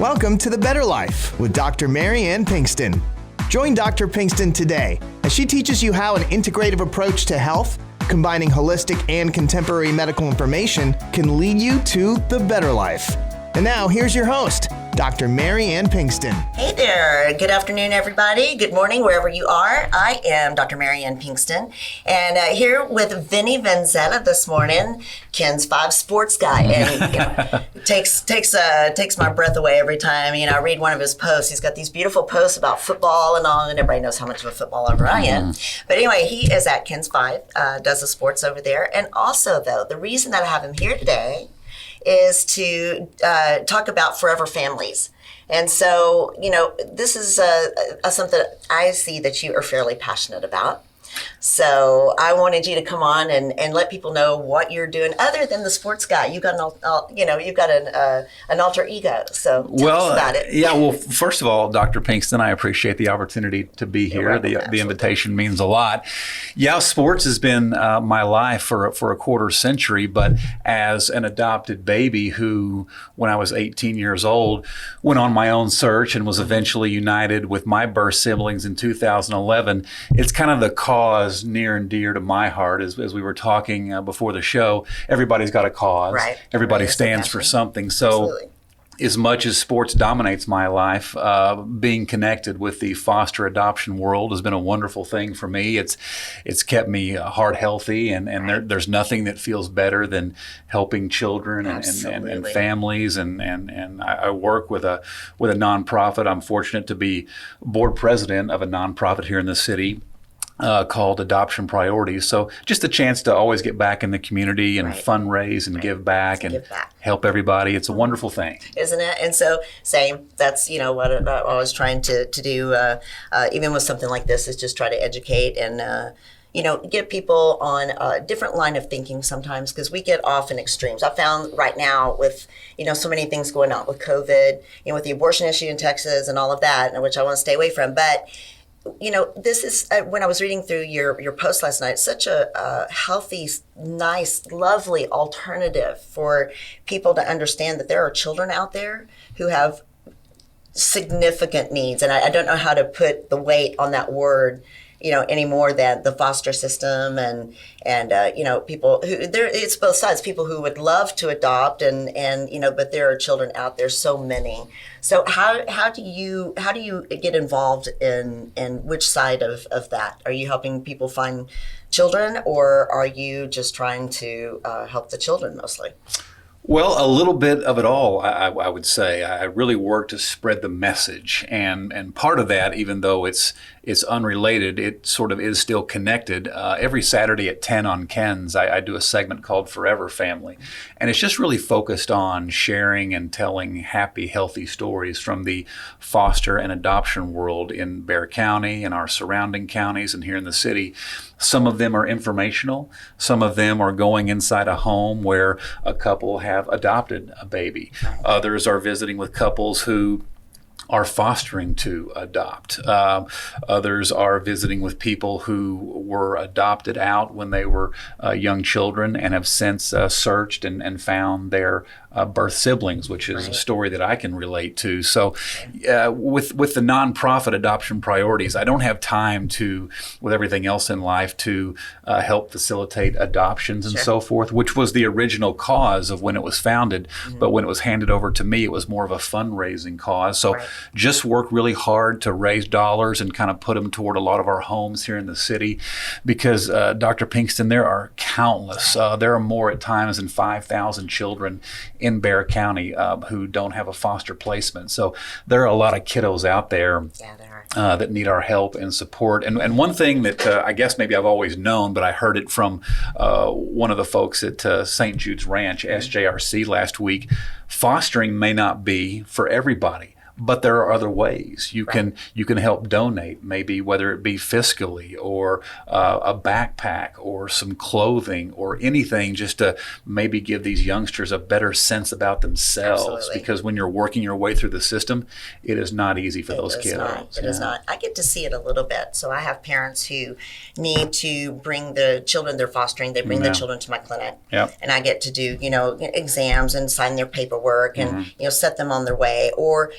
Welcome to The Better Life with Dr. Mary Ann Pinkston. Join Dr. Pinkston today as she teaches you how an integrative approach to health, combining holistic and contemporary medical information, can lead you to the better life. And now, here's your host, Dr. Mary Ann Pinkston. Hey there. Good afternoon, everybody. Good morning, wherever you are. I am Dr. Mary Ann Pinkston, and here with Vinnie Vinzetta this morning, KENS 5 sports guy, and takes my breath away every time. I read one of his posts. He's got these beautiful posts about football and all, and everybody knows how much of a football lover I am. But anyway, he is at KENS 5, does the sports over there, and also though the reason that I have him here today is to talk about forever families. And so, this is something I see that you are fairly passionate about. So I wanted you to come on and let people know what you're doing other than the sports guy. You've got an alter ego. So tell us about it. Yeah. Well, first of all, Dr. Pinkston, I appreciate the opportunity to be here. The invitation means a lot. Yeah, sports has been my life for a quarter century. But as an adopted baby who, when I was 18 years old, went on my own search and was eventually united with my birth siblings in 2011, it's kind of the cause near and dear to my heart. As we were talking before the show, everybody's got a cause. Right. Everybody stands for something. So absolutely. As much as sports dominates my life, being connected with the foster adoption world has been a wonderful thing for me. It's kept me heart healthy, and there's nothing that feels better than helping children and families. And I work with a nonprofit. I'm fortunate to be board president of a nonprofit here in the city. Called Adoption Priorities. So just a chance to always get back in the community and fundraise and give back and help everybody. It's a wonderful thing. Isn't it? And so same, that's, what I'm always trying to do, even with something like this, is just try to educate and, get people on a different line of thinking sometimes, because we get off in extremes. I found right now with, so many things going on with COVID, with the abortion issue in Texas and all of that, which I want to stay away from. But this is, when I was reading through your post last night, such a healthy, nice, lovely alternative for people to understand that there are children out there who have significant needs. And I don't know how to put the weight on that word, any more than the foster system and people who it's both sides, people who would love to adopt and but there are children out there, so many. So how do you get involved in which side of that? Are you helping people find children, or are you just trying to help the children mostly? Well, a little bit of it all, I would say. I really work to spread the message, and part of that, even though it's unrelated, it sort of is still connected. Every Saturday at 10 on KENS, I do a segment called Forever Family, and it's just really focused on sharing and telling happy, healthy stories from the foster and adoption world in Bexar County and our surrounding counties and here in the city. Some of them are informational. Some of them are going inside a home where a couple have adopted a baby. Others are visiting with couples who are fostering to adopt. Others are visiting with people who were adopted out when they were young children and have since searched and found their birth siblings, which is a story that I can relate to. So with the nonprofit Adoption Priorities, I don't have time to, with everything else in life, to help facilitate adoptions and so forth, which was the original cause of when it was founded. But when it was handed over to me, it was more of a fundraising cause. So just work really hard to raise dollars and kind of put them toward a lot of our homes here in the city, because Dr. Pinkston, there are countless, there are more at times than 5,000 children in Bexar County who don't have a foster placement. So there are a lot of kiddos out there that need our help and support. And one thing that I guess maybe I've always known, but I heard it from one of the folks at St. Jude's Ranch, SJRC, last week, fostering may not be for everybody, But there are other ways you can help donate, maybe whether it be fiscally or a backpack or some clothing or anything, just to maybe give these youngsters a better sense about themselves. Absolutely. Because when you're working your way through the system, it is not easy for those kids. It is not. I get to see it a little bit. So I have parents who need to bring the children they're fostering. They bring the children to my clinic, and I get to do exams and sign their paperwork and set them on their way, or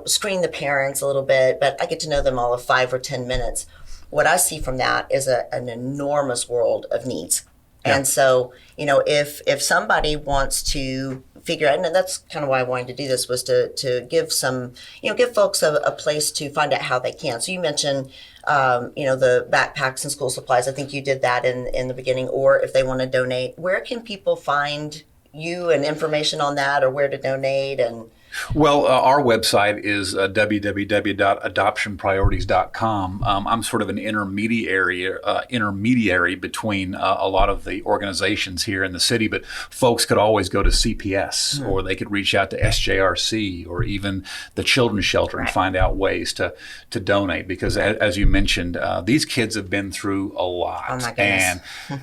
screen the parents a little bit. But I get to know them all of 5 or 10 minutes. What I see from that is an enormous world of needs. Yeah. And so, if somebody wants to figure out, and that's kind of why I wanted to do this, was to give some, give folks a place to find out how they can. So you mentioned, the backpacks and school supplies. I think you did that in the beginning. Or if they want to donate, where can people find you and information on that, or where to donate? And well, our website is www.adoptionpriorities.com. I'm sort of an intermediary between a lot of the organizations here in the city, but folks could always go to CPS, or they could reach out to SJRC or even the Children's Shelter and find out ways to donate. Because as you mentioned, these kids have been through a lot. Oh my goodness.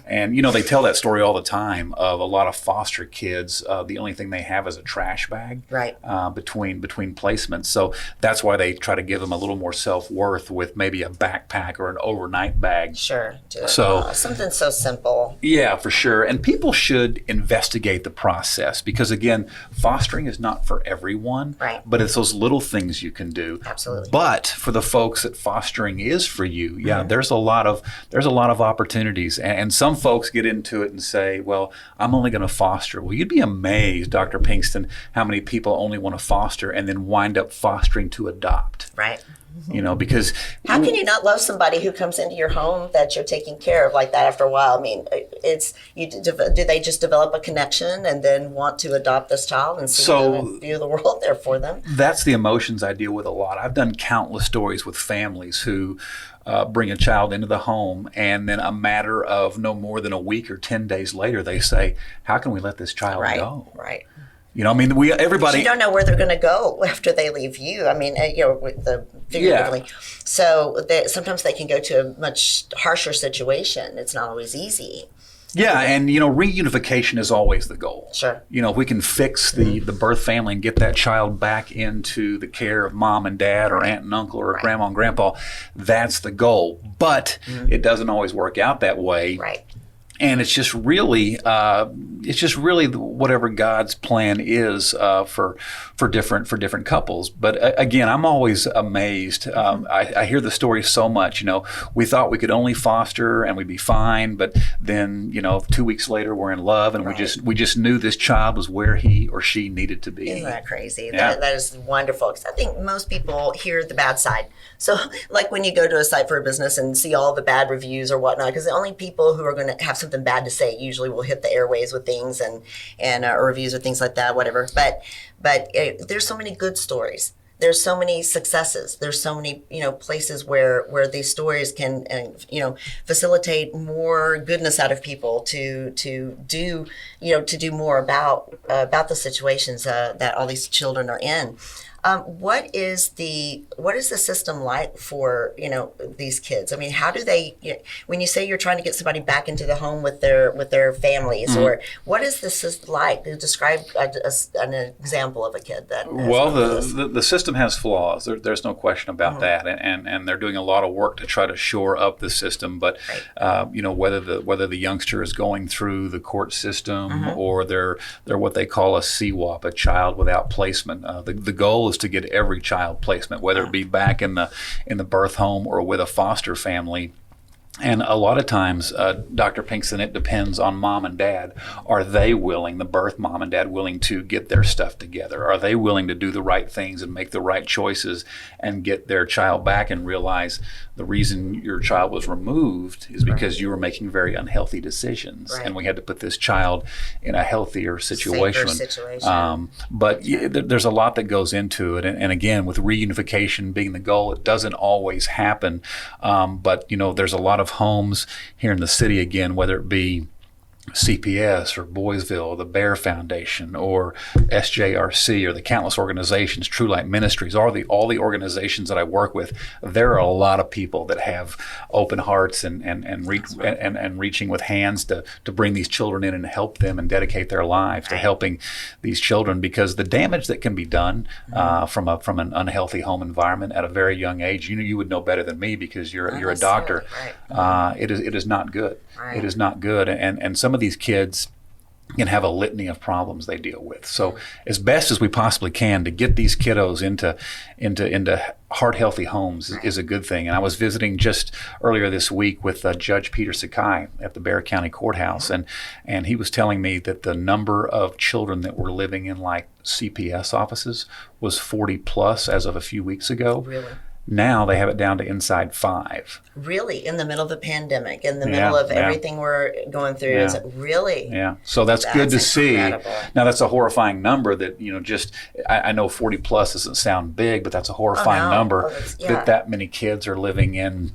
And they tell that story all the time of a lot of foster kids. The only thing they have is a trash bag. Right. Between placements. So that's why they try to give them a little more self-worth with maybe a backpack or an overnight bag. Sure. So something so simple. Yeah, for sure. And people should investigate the process, because again, fostering is not for everyone. Right. But it's those little things you can do. Absolutely. But for the folks that fostering is for you, there's a lot of opportunities. And some folks get into it and say, well, I'm only going to foster. Well, you'd be amazed, Dr. Pinkston, how many people only want to foster and then wind up fostering to adopt. Right. Because how can you not love somebody who comes into your home that you're taking care of like that after a while? I mean, do they just develop a connection and then want to adopt this child and see the view of the world there for them? That's the emotions I deal with a lot. I've done countless stories with families who bring a child into the home, and then a matter of no more than a week or 10 days later, they say, how can we let this child go? Right. Everybody. You don't know where they're going to go after they leave you. I mean, figuratively. Yeah. So sometimes they can go to a much harsher situation. It's not always easy. Yeah, and reunification is always the goal. Sure. If we can fix the birth family and get that child back into the care of mom and dad or aunt and uncle or grandma and grandpa, that's the goal. But it doesn't always work out that way. Right. And it's just really whatever God's plan is for different couples. But again, I'm always amazed. I hear the story so much. We thought we could only foster and we'd be fine, but then 2 weeks later we're in love, and we just knew this child was where he or she needed to be. Isn't that crazy? Yeah. That is wonderful, because I think most people hear the bad side. So, like when you go to a site for a business and see all the bad reviews or whatnot, because the only people who are going to have something bad to say usually will hit the airways with things and reviews or things like that, whatever. But there's so many good stories. There's so many successes. There's so many places where these stories can facilitate more goodness out of people to do more about the situations that all these children are in. What is the system like for these kids? I mean, how do they? When you say you're trying to get somebody back into the home with their families, or what is this like? Describe an example of a kid that. Well, the system has flaws. There's no question about that, and they're doing a lot of work to try to shore up the system. But whether the youngster is going through the court system or they're what they call a CWAP, a child without placement. The goal is to get every child placement, whether it be back in the birth home or with a foster family. And a lot of times, Dr. Pinkston, it depends on mom and dad. Are they willing, the birth mom and dad, willing to get their stuff together? Are they willing to do the right things and make the right choices and get their child back and realize the reason your child was removed is because you were making very unhealthy decisions. And we had to put this child in a healthier situation. Safer situation. But there's a lot that goes into it. And again, with reunification being the goal, it doesn't always happen. But there's a lot of homes here in the city, again, whether it be CPS or Boysville or the Bear Foundation or SJRC or the countless organizations, True Light Ministries, all the organizations that I work with, there are a lot of people that have open hearts and reaching with hands to bring these children in and help them and dedicate their lives to helping these children, because the damage that can be done from an unhealthy home environment at a very young age, you would know better than me because you're a doctor. It is not good. It is not good, and some of these kids can have a litany of problems they deal with. So as best as we possibly can to get these kiddos into heart healthy homes is a good thing. And I was visiting just earlier this week with Judge Peter Sakai at the Bexar County Courthouse, and he was telling me that the number of children that were living in like CPS offices was 40 plus as of a few weeks ago. Really? Now they have it down to inside 5. Really? In the middle of the pandemic, in the middle of everything we're going through? Is it really? Yeah. So that's good to see. Incredible. Now that's a horrifying number that, just, I know 40 plus doesn't sound big, but that's a horrifying number that many kids are living in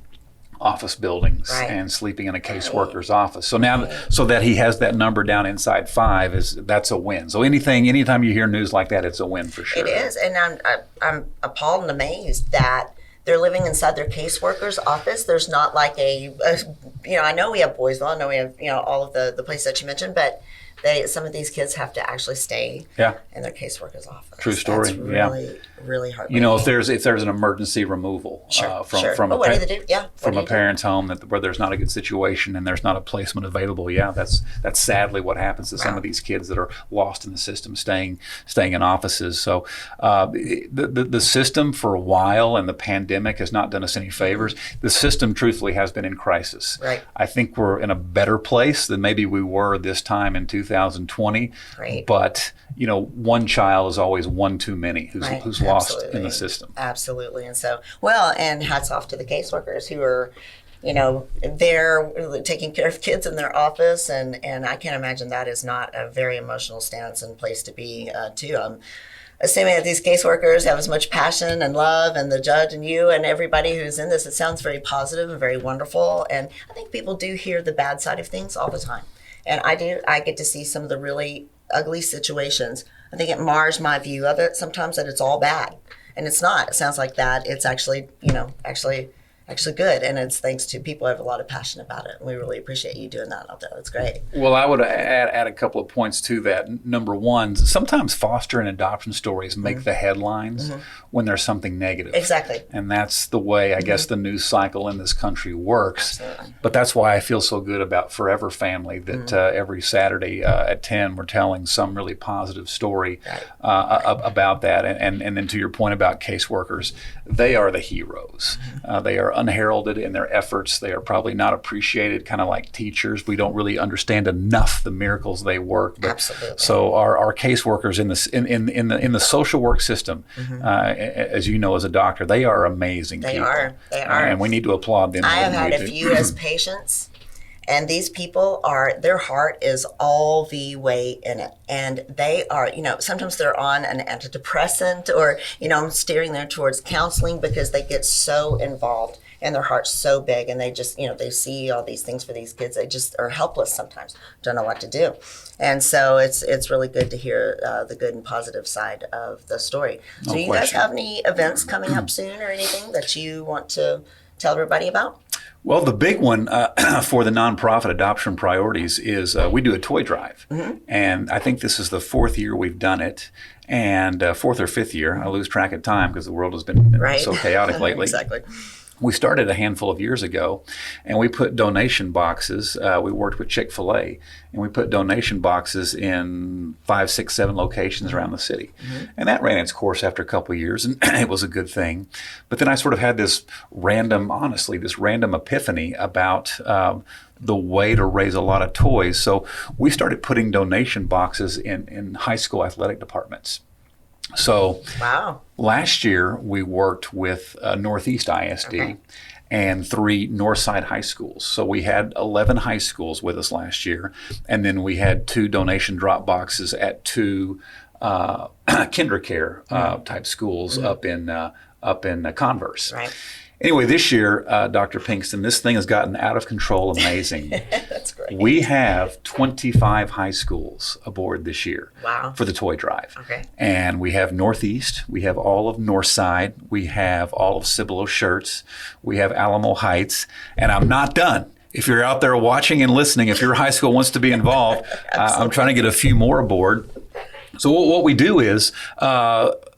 office buildings and sleeping in a caseworker's office. So now, so that he has that number down inside 5 that's a win. So anytime you hear news like that, it's a win for sure. It is. And I'm appalled and amazed that they're living inside their caseworker's office. There's not like I know we have Boysville, I know we have, all of the places that you mentioned, but some of these kids have to actually stay in their caseworker's office. True story. That's really, really heartbreaking. If there's an emergency removal from a parent's home where there's not a good situation and there's not a placement available, that's sadly what happens to some of these kids that are lost in the system, staying in offices. So the system for a while, and the pandemic has not done us any favors. The system, truthfully, has been in crisis. Right. I think we're in a better place than maybe we were this time in 2020. Right. But one child is always one too many who's lost in the system. Absolutely. And so, and hats off to the caseworkers who are, they're taking care of kids in their office. And I can't imagine that is not a very emotional stance and place to be too. I'm assuming that these caseworkers have as much passion and love, and the judge and you and everybody who's in this, it sounds very positive and very wonderful. And I think people do hear the bad side of things all the time. And I get to see some of the really ugly situations. I think it mars my view of it sometimes, that it's all bad. And it's not. It sounds like that. It's actually, actually good. And it's thanks to people who have a lot of passion about it. And we really appreciate you doing that out there. That's great. Well, I would add a couple of points to that. Number one, sometimes foster and adoption stories make the headlines when there's something negative. Exactly. And that's the way, I guess, the news cycle in this country works. Absolutely. But that's why I feel so good about Forever Family, that every Saturday at 10, we're telling some really positive story about that. And then to your point about caseworkers, they are the heroes. They are unheralded in their efforts. They are probably not appreciated, kind of like teachers. We don't really understand enough the miracles they work. But, absolutely. So our caseworkers in the social work system, as you know as a doctor, they are amazing. They people. are. They are. And we need to applaud them. I have had a few as patients. And these people their heart is all the way in it. And they are, sometimes they're on an antidepressant, or, I'm steering them towards counseling because they get so involved and their heart's so big, and they just, they see all these things for these kids. They just are helpless sometimes, don't know what to do. And so it's really good to hear the good and positive side of the story. So you guys have any events coming up soon or anything that you want to tell everybody about? Well, the big one for the nonprofit adoption priorities is we do a toy drive. And I think this is the 4th year we've done it, and 4th or 5th year. I lose track of time because the world has been so chaotic lately. Exactly. We started a handful of years ago, and we put donation boxes. We worked with Chick-fil-A, and we put donation boxes in 5, 6, 7 locations around the city. And that ran its course after a couple of years, and it was a good thing. But then I sort of had this random epiphany about the way to raise a lot of toys. So we started putting donation boxes in high school athletic departments. So last year we worked with Northeast ISD and 3 Northside high schools. So we had 11 high schools with us last year, and then we had 2 donation drop boxes at 2 kinder care type schools up in Converse. Right. Anyway, this year, Dr. Pinkston, this thing has gotten out of control amazing. That's great. We have 25 high schools aboard this year. Wow. For the toy drive. Okay. And we have Northeast, we have all of Northside, we have all of Cibolo Shirts, we have Alamo Heights, and I'm not done. If you're out there watching and listening, if your high school wants to be involved, I'm trying to get a few more aboard. So what we do is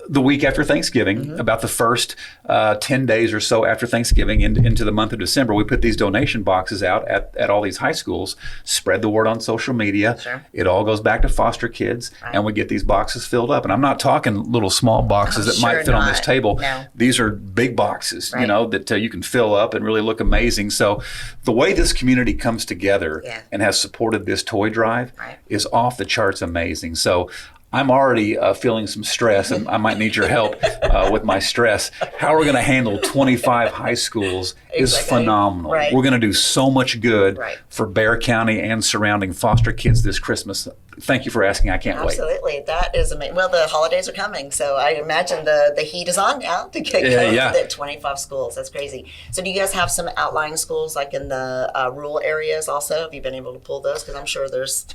the week after Thanksgiving, about the first 10 days or so after Thanksgiving into the month of December, we put these donation boxes out at all these high schools, spread the word on social media. Sure. It all goes back to foster kids, and we get these boxes filled up. And I'm not talking little small boxes that might fit on this table. No. These are big boxes, Right. that you can fill up and really look amazing. So the way this community comes together and has supported this toy drive is off the charts amazing. So I'm already feeling some stress, and I might need your help with my stress. How we're going to handle 25 high schools is phenomenal. Right. We're going to do so much good Right. for Bexar County and surrounding foster kids this Christmas. Thank you for asking. I can't wait. Absolutely. That is amazing. Well, the holidays are coming, so I imagine the heat is on now to get going with it. 25 schools. That's crazy. So do you guys have some outlying schools like in the rural areas also? Have you been able to pull those? Because I'm sure there's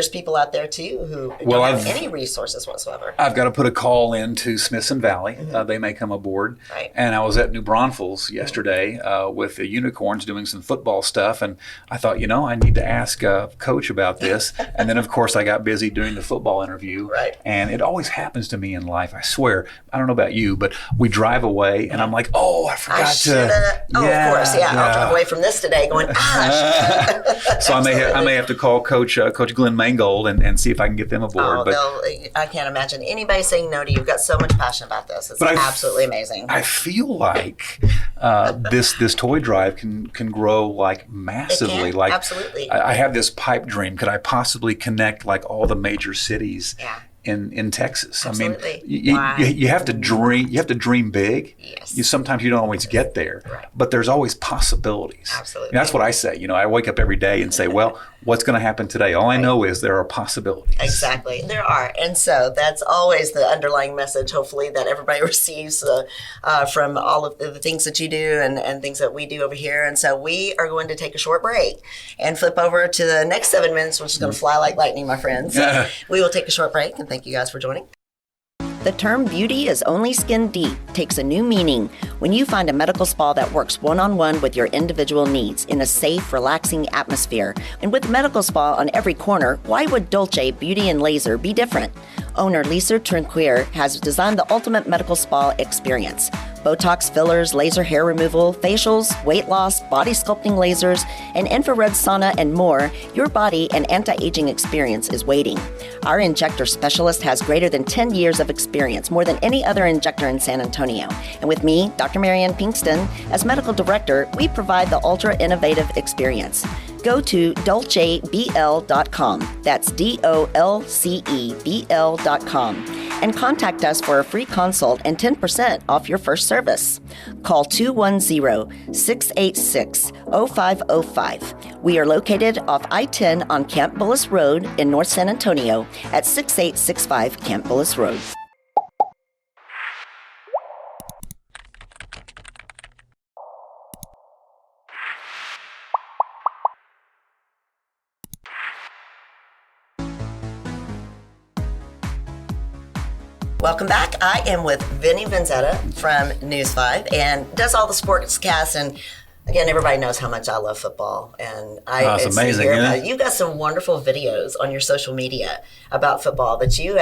people out there too who don't have any resources whatsoever. I've got to put a call in to Smithson Valley. They may come aboard. Right. And I was at New Braunfels yesterday with the Unicorns doing some football stuff. And I thought, I need to ask Coach about this. And then, of course, I got busy doing the football interview. Right. And it always happens to me in life. I swear. I don't know about you, but we drive away and I'm like, I forgot to. Of course. Yeah. I'll drive away from this today going, So I may have to call Coach Glenn Mangold and see if I can get them aboard. I can't imagine anybody saying no to you. You've got so much passion about this. It's absolutely amazing. I feel like this toy drive can grow like massively. It can, like absolutely. I have this pipe dream. Could I possibly connect like all the major cities in Texas? Absolutely. I mean, you have to dream. You have to dream big. Yes. Sometimes you don't always get there, but there's always possibilities. Absolutely. And that's what I say. I wake up every day and say, well, what's going to happen today? All I know is there are possibilities. Exactly. There are. And so that's always the underlying message, hopefully, that everybody receives from all of the things that you do and things that we do over here. And so we are going to take a short break and flip over to the next 7 minutes, which is going to fly like lightning, my friends. So we will take a short break, and thank you guys for joining. The term beauty is only skin deep takes a new meaning when you find a medical spa that works one-on-one with your individual needs in a safe, relaxing atmosphere. And with medical spa on every corner, why would Dolce Beauty and Laser be different? Owner Lisa Trinquier has designed the ultimate medical spa experience. Botox fillers, laser hair removal, facials, weight loss, body sculpting lasers, an infrared sauna, and more, your body and anti-aging experience is waiting. Our injector specialist has greater than 10 years of experience, more than any other injector in San Antonio. And with me, Dr. Marianne Pinkston, as medical director, we provide the ultra-innovative experience. Go to dolcebl.com, that's DOLCEBL.com, and contact us for a free consult and 10% off your first service. Call 210-686-0505. We are located off I-10 on Camp Bullis Road in North San Antonio at 6865 Camp Bullis Road. Welcome back. I am with Vinnie Vinzetta from News 5 and does all the sportscasts. And again, everybody knows how much I love football. And it's amazing, isn't it? You've got some wonderful videos on your social media about football that you've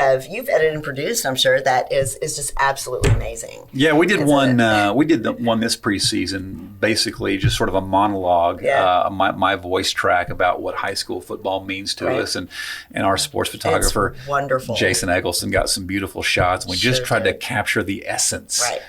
edited and produced, I'm sure, that is just absolutely amazing. Yeah, we did one. We did one this preseason, basically just sort of a monologue, my voice track about what high school football means to us, and our sports photographer, it's wonderful, Jason Eggleston, got some beautiful shots. And we just tried to capture the essence. Right.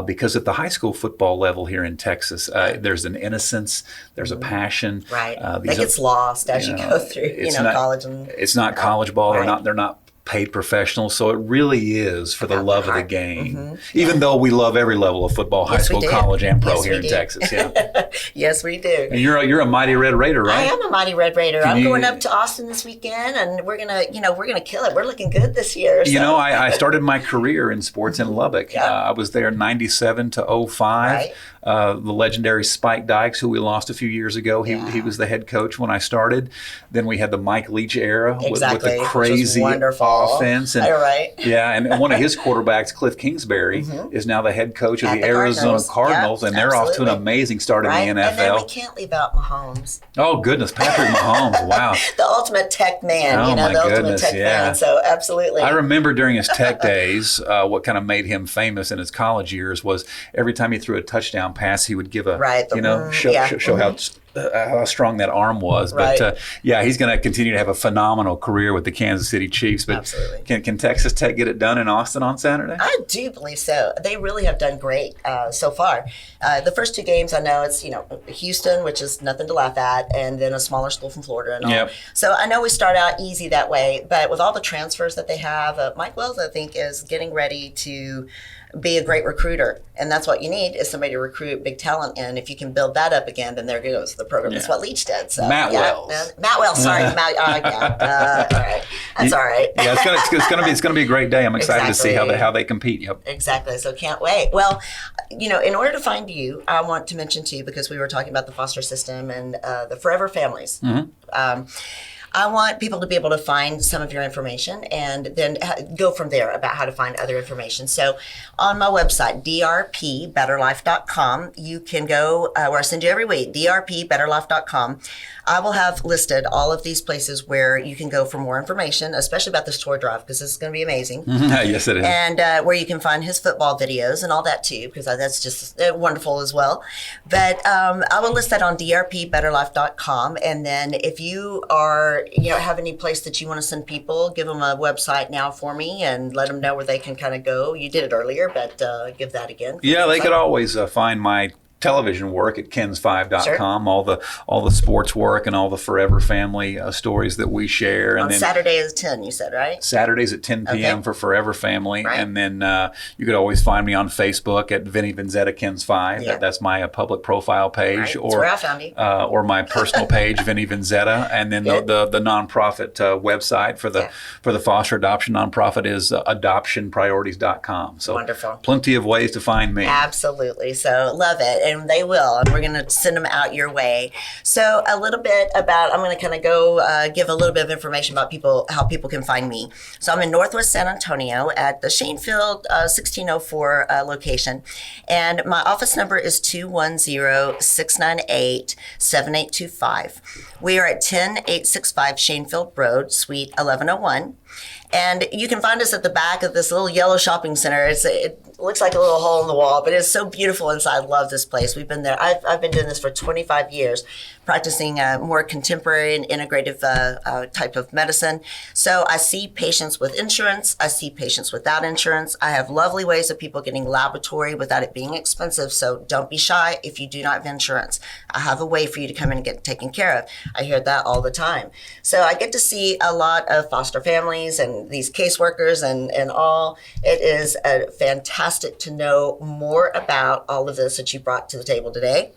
Because at the high school football level here in Texas, there's an innocence, there's a passion. Right. That gets lost as you go through, college. It's not college ball. Right. They're not paid professionals. So it really is for the love of the game, even Yeah. though we love every level of football, high Yes, we school, do. college, and pro Yes, here we in do. Texas. Yeah. Yes, we do. And you're a Mighty Red Raider, right? I am a Mighty Red Raider. Can I'm you- going up to Austin this weekend, and we're gonna kill it. We're looking good this year. You so. know, I started my career in sports in Lubbock. Yeah. I was there 97 to 05. Right. The legendary Spike Dykes, who we lost a few years ago, he Yeah. was the head coach when I started. Then we had the Mike Leach era with Exactly, the which was crazy wonderful. offense. And, You're right. Yeah, and one of his quarterbacks, Cliff Kingsbury, is now the head coach of At the the Arizona Cardinals. Cardinals, Yep, and they're off to an absolutely. amazing start Right? in the And then we NFL. can't leave out Mahomes, Oh, goodness, Patrick Mahomes, wow. the ultimate tech man. Oh, my the ultimate goodness, tech yeah. man. So absolutely. I remember during his tech days, what kind of made him famous in his college years was every time he threw a touchdown pass, he would give a, Right, the show how strong that arm was. Right. But yeah, he's going to continue to have a phenomenal career with the Kansas City Chiefs. But Absolutely. Can Texas Tech get it done in Austin on Saturday? I do believe so. They really have done great so far. The first two games, I know it's Houston, which is nothing to laugh at, and then a smaller school from Florida and all. Yep. So I know we start out easy that way, but with all the transfers that they have, Mike Wells, I think, is getting ready to be a great recruiter, and that's what you need is somebody to recruit big talent. And if you can build that up again, then there goes the program. That's what Leach did. So Matt Wells. Matt Wells. Sorry, Matt. All right, that's all right. Yeah, it's gonna be a great day. I'm excited to see Exactly. how they compete. Yep. Exactly. So can't wait. Well, in order to find you, I want to mention too, because we were talking about the foster system and the forever families. I want people to be able to find some of your information and then go from there about how to find other information. So on my website, drpbetterlife.com, you can go where I send you every week, drpbetterlife.com. I will have listed all of these places where you can go for more information, especially about this toy drive, because this is going to be amazing. Yes, it is. And where you can find his football videos and all that too, because that's just wonderful as well. But I will list that on drpbetterlife.com. And then if you are, have any place that you want to send people, give them a website now for me and let them know where they can kind of go. You did it earlier, but give that again. Yeah, they could always find my television work at kens5.com, Sure. all the sports work and all the Forever Family stories that we share. And On then Saturday is 10, you said, right? Saturdays at 10 p.m. Okay. for Forever Family. Right. And then you could always find me on Facebook at Vinnie Vinzetta KENS5. Yeah. That's my public profile page. Right. That's where I found you. Or my personal page, Vinnie Vinzetta. And then Good. the nonprofit website for the foster adoption nonprofit is adoptionpriorities.com. So Wonderful. plenty of ways to find me. Absolutely. So love it. And they will. And we're going to send them out your way. So a little bit about, I'm going to kind of go give a little bit of information about how people can find me. So I'm in Northwest San Antonio at the Shanefield 1604 location. And my office number is 210-698-7825. We are at 10865 Shanefield Road, Suite 1101. And you can find us at the back of this little yellow shopping center. It looks like a little hole in the wall, but it's so beautiful inside. Love this place. We've been there. I've been doing this for 25 years, practicing more contemporary and integrative type of medicine. So I see patients with insurance. I see patients without insurance. I have lovely ways of people getting laboratory without it being expensive. So don't be shy if you do not have insurance. I have a way for you to come in and get taken care of. I hear that all the time. So I get to see a lot of foster families and these caseworkers and all. It is fantastic to know more about all of this that you brought to the table today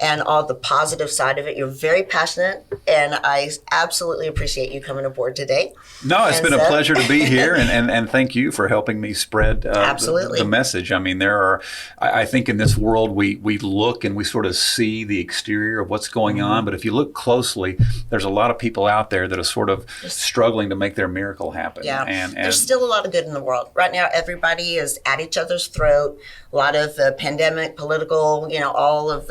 and all the positive side of it. You're very passionate, and I absolutely appreciate you coming aboard today. No, it's And been a so- pleasure to be here, and thank you for helping me spread Absolutely. the message. I mean, I think in this world we look and we sort of see the exterior of what's going on, but if you look closely, there's a lot of people out there that are sort of struggling to make their miracle happen. Yeah, and there's still a lot of good in the world. Right now, everybody is at each other's throat. A lot of pandemic, political, all of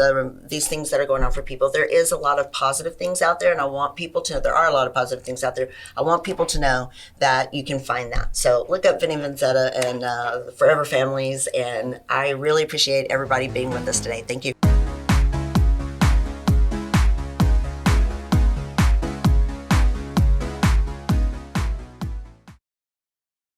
these things that are going on for people. There is a lot of positive things out there, and I want people to know there are a lot of positive things out there. I want people to know that you can find that. So look up Vinnie Vinzetta and Forever Families, and I really appreciate everybody being with us today. Thank you.